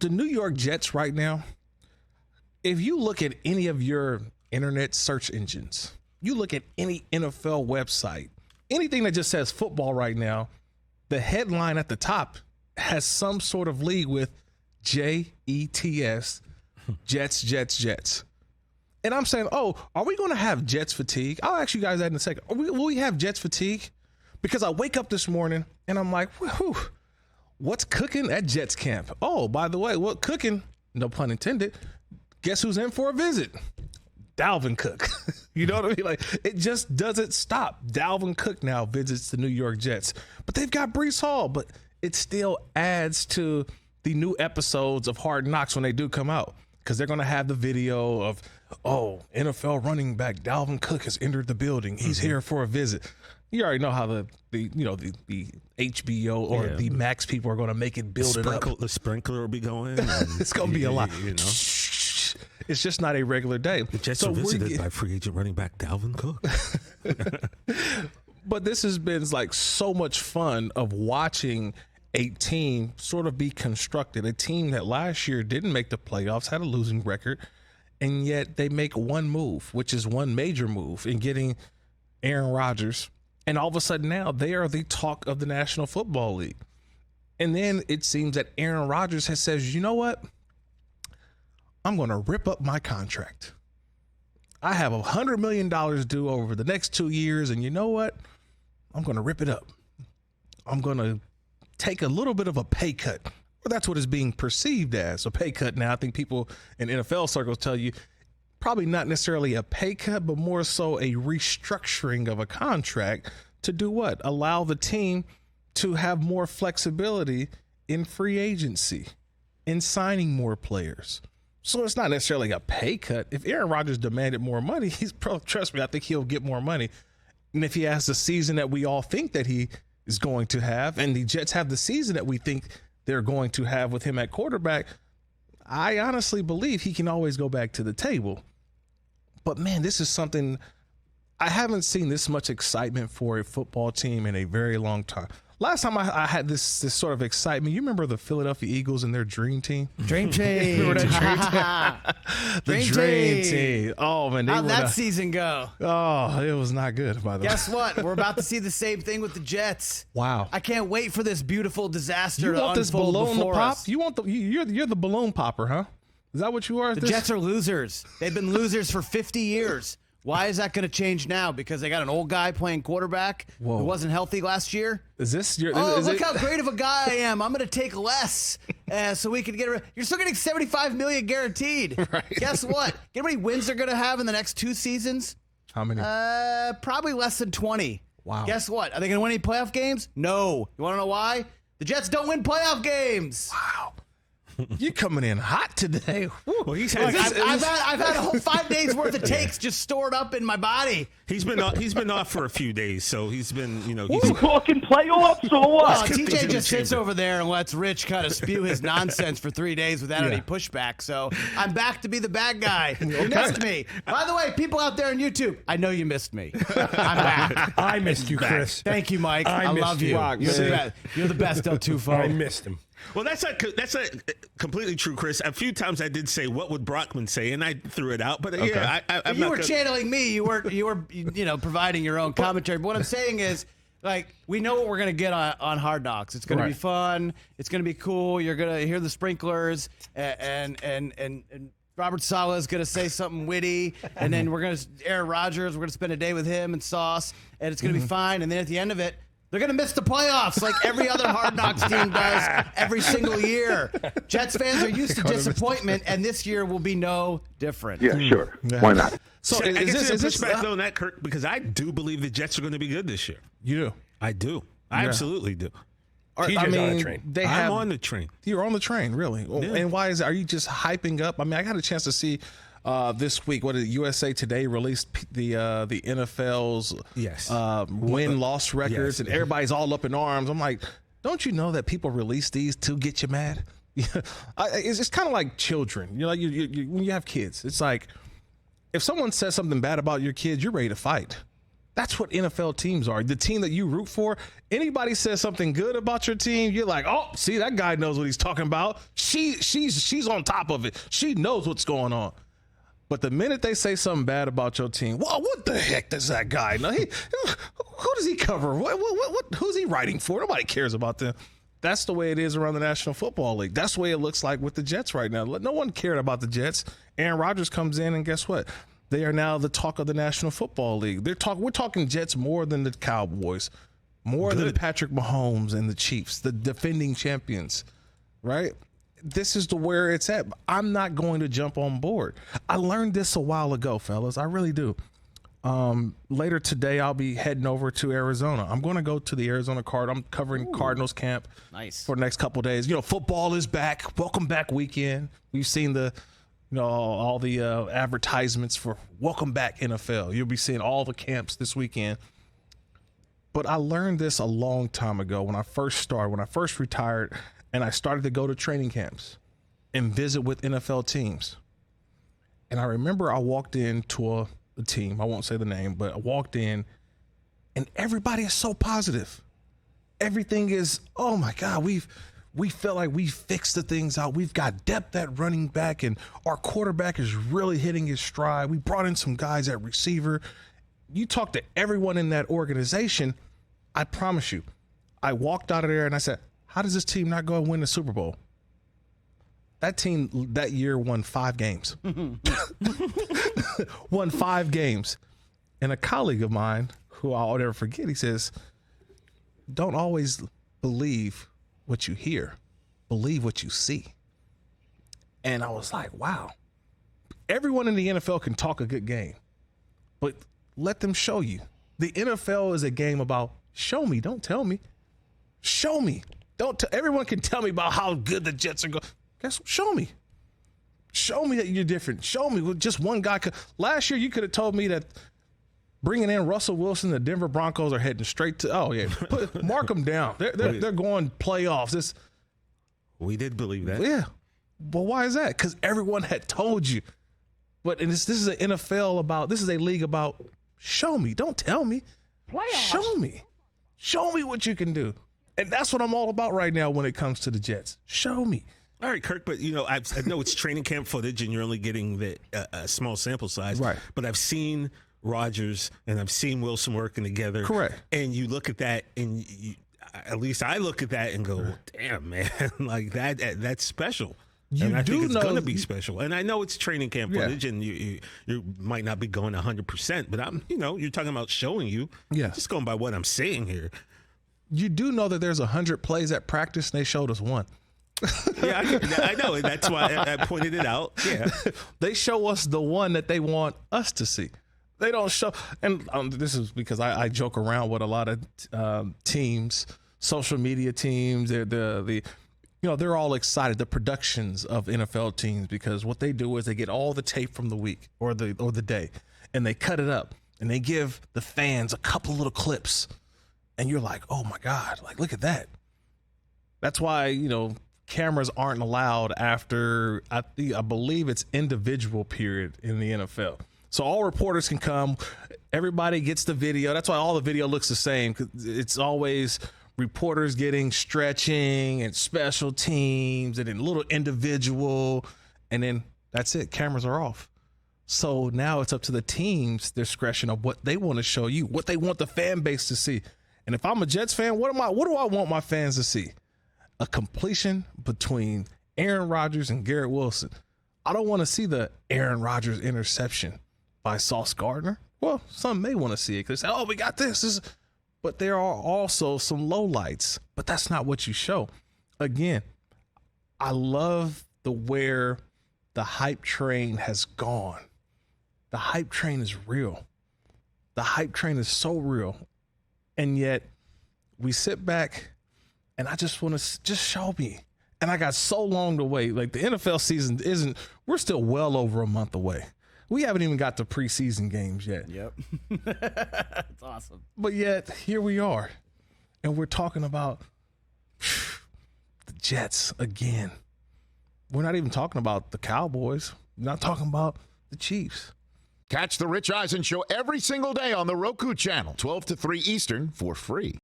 the New York Jets right now, if you look at any of your internet search engines, you look at any NFL website, anything that just says football right now, the headline at the top has some sort of lead with Jets, Jets, Jets, Jets. And I'm saying, oh, are we going to have Jets fatigue? I'll ask you guys that in a second. Will we have Jets fatigue? Because I wake up this morning and I'm like, whew, what's cooking at Jets camp? Oh, by the way, what cooking, no pun intended, guess who's in for a visit? Dalvin Cook. You know what I mean? Like, it just doesn't stop. Dalvin Cook now visits the New York Jets. But they've got Breece Hall, but it still adds to the new episodes of Hard Knocks when they do come out, because they're going to have the video of, oh, NFL running back Dalvin Cook has entered the building. He's here for a visit. You already know how the HBO or the Max people are going to make it build it up. The sprinkler will be going. It's going to be a lot. You know, it's just not a regular day. The Jets are visited by free agent running back Dalvin Cook. But this has been like so much fun of watching a team sort of be constructed, a team that last year didn't make the playoffs, had a losing record, and yet they make one move, which is one major move in getting Aaron Rodgers. And all of a sudden now they are the talk of the National Football League. And then it seems that Aaron Rodgers has says, you know what? I'm going to rip up my contract. I have $100 million due over the next 2 years. And you know what? I'm going to rip it up. I'm going to take a little bit of a pay cut. Well, that's what is being perceived as a pay cut. Now, I think people in NFL circles tell you probably not necessarily a pay cut, but more so a restructuring of a contract to do what? Allow the team to have more flexibility in free agency, in signing more players. So it's not necessarily a pay cut. If Aaron Rodgers demanded more money, trust me, I think he'll get more money. And if he has the season that we all think that he is going to have, and the Jets have the season that we think they're going to have with him at quarterback, I honestly believe he can always go back to the table. But man, this is something I haven't seen this much excitement for a football team in a very long time. Last time I had this sort of excitement, you remember the Philadelphia Eagles and their dream team? Dream team. Remember that dream team? The dream team. Oh, man. How'd that season go? Oh, it was not good, by the way. Guess what? We're about to see the same thing with the Jets. Wow. I can't wait for this beautiful disaster to unfold this balloon to pop? Us. You want you're the balloon popper, huh? Is that what you are? The Jets are losers. They've been losers for 50 years. Why is that going to change now? Because they got an old guy playing quarterback who wasn't healthy last year? Is this your? Look how great of a guy I am. I'm going to take less so we can get rid. You're still getting $75 million guaranteed. Right. Guess what? Get how many wins they're going to have in the next 2 seasons? How many? Probably less than 20. Wow. Guess what? Are they going to win any playoff games? No. You want to know why? The Jets don't win playoff games. Wow. You're coming in hot today. Well, I've had a whole 5 days worth of takes just stored up in my body. He's been off for a few days, so he's been, He's talking playoffs or what? Well, TJ just sits over there and lets Rich kind of spew his nonsense for 3 days without any pushback. So I'm back to be the bad guy. You missed me. By the way, people out there on YouTube, I know you missed me. I'm back. I missed you, Chris. Thank you, Mike. I love you. You're the best, El Tufo. I missed him. Well, that's a completely true, Chris. A few times I did say, "What would Brockman say?" and I threw it out. But I'm you were channeling me. You were providing your own commentary. But what I'm saying is, like, we know what we're gonna get on Hard Knocks. It's gonna be fun. It's gonna be cool. You're gonna hear the sprinklers and Robert Saleh is gonna say something witty, and then Aaron Rodgers. We're gonna spend a day with him and Sauce, and it's gonna be fine. And then at the end of it, they're going to miss the playoffs like every other Hard Knocks team does every single year. Jets fans are used to disappointment, and this year will be no different. Yeah, sure. Yeah. Why not? So I guess there's pushback on that, Kirk, because I do believe the Jets are going to be good this year. You do? I do. I absolutely do. TJ's on the train. I'm on the train. You're on the train, really? Yeah. And why are you just hyping up? I mean, I got a chance to see this week, what did USA Today released the NFL's win-loss records, and everybody's all up in arms. I'm like, don't you know that people release these to get you mad? It's kind of like children. You when you have kids, it's like if someone says something bad about your kids, you're ready to fight. That's what NFL teams are. The team that you root for, anybody says something good about your team, you're like, oh, see, that guy knows what he's talking about. She's on top of it. She knows what's going on. But the minute they say something bad about your team, well, what the heck does that guy know? Who does he cover? Who's he writing for? Nobody cares about them. That's the way it is around the National Football League. That's the way it looks like with the Jets right now. No one cared about the Jets. Aaron Rodgers comes in, and guess what? They are now the talk of the National Football League. We're talking Jets more than the Cowboys, more than Patrick Mahomes and the Chiefs, the defending champions, right? This is where it's at. I'm not going to jump on board. I learned this a while ago, fellas. I really do. Later today, I'll be heading over to Arizona. I'm going to go to the Arizona I'm covering Cardinals camp for the next couple of days. You know, football is back. Welcome back weekend. We've seen all the advertisements for welcome back NFL. You'll be seeing all the camps this weekend. But I learned this a long time ago when I first retired, and I started to go to training camps and visit with NFL teams. And I remember I walked into a team, I won't say the name, but I walked in and everybody is so positive. Everything is, oh my God, we feel like we fixed the things out. We've got depth at running back, and our quarterback is really hitting his stride. We brought in some guys at receiver. You talk to everyone in that organization, I promise you, I walked out of there and I said, how does this team not go and win the Super Bowl? That team that year won 5 games. Won 5 games. And a colleague of mine, who I'll never forget, he says, don't always believe what you hear, believe what you see. And I was like, wow. Everyone in the NFL can talk a good game, but let them show you. The NFL is a game about show me, don't tell me. Show me. Everyone can tell me about how good the Jets are going. Guess what? Show me. Show me that you're different. Show me with just one guy. Last year, you could have told me that bringing in Russell Wilson, the Denver Broncos are heading straight to, mark them down. They're going playoffs. We did believe that. Yeah. But why is that? Because everyone had told you. But this is an NFL this is a league about show me. Don't tell me. Playoffs. Show me. Show me what you can do. And that's what I'm all about right now when it comes to the Jets. Show me. All right, Kirk, but I know it's training camp footage and you're only getting a small sample size. Right. But I've seen Rodgers and I've seen Wilson working together. Correct. And you look at that and at least I look at that and go, damn, man, like that's special. And I think it's going to be special. And I know it's training camp footage and you might not be going 100%, but you're talking about showing you. Yeah. Just going by what I'm saying here. You do know that there's 100 plays at practice and they showed us one. Yeah, I know. That's why I pointed it out. Yeah. They show us the one that they want us to see. They don't show. And this is because I joke around with a lot of teams, social media teams. They're all excited. The productions of NFL teams, because what they do is they get all the tape from the week or the day, and they cut it up and they give the fans a couple little clips, and you're like, oh my God, like look at that. That's why cameras aren't allowed after I believe it's individual period in the NFL. So all reporters can come. Everybody gets the video. That's why all the video looks the same. 'Cause it's always reporters getting stretching and special teams and then little individual, and then that's it. Cameras are off. So now it's up to the team's discretion of what they want to show you, what they want the fan base to see. And if I'm a Jets fan, what do I want my fans to see? A completion between Aaron Rodgers and Garrett Wilson. I don't want to see the Aaron Rodgers interception by Sauce Gardner. Well, some may want to see it because they say, oh, we got this. But there are also some lowlights. But that's not what you show. Again, I love where the hype train has gone. The hype train is real. The hype train is so real. And yet we sit back and I just want to just show me. And I got so long to wait. Like the NFL season we're still well over a month away. We haven't even got the preseason games yet. Yep. That's awesome. But yet here we are. And we're talking about the Jets again. We're not even talking about the Cowboys. We're not talking about the Chiefs. Catch the Rich Eisen Show every single day on the Roku channel, 12 to 3 Eastern, for free.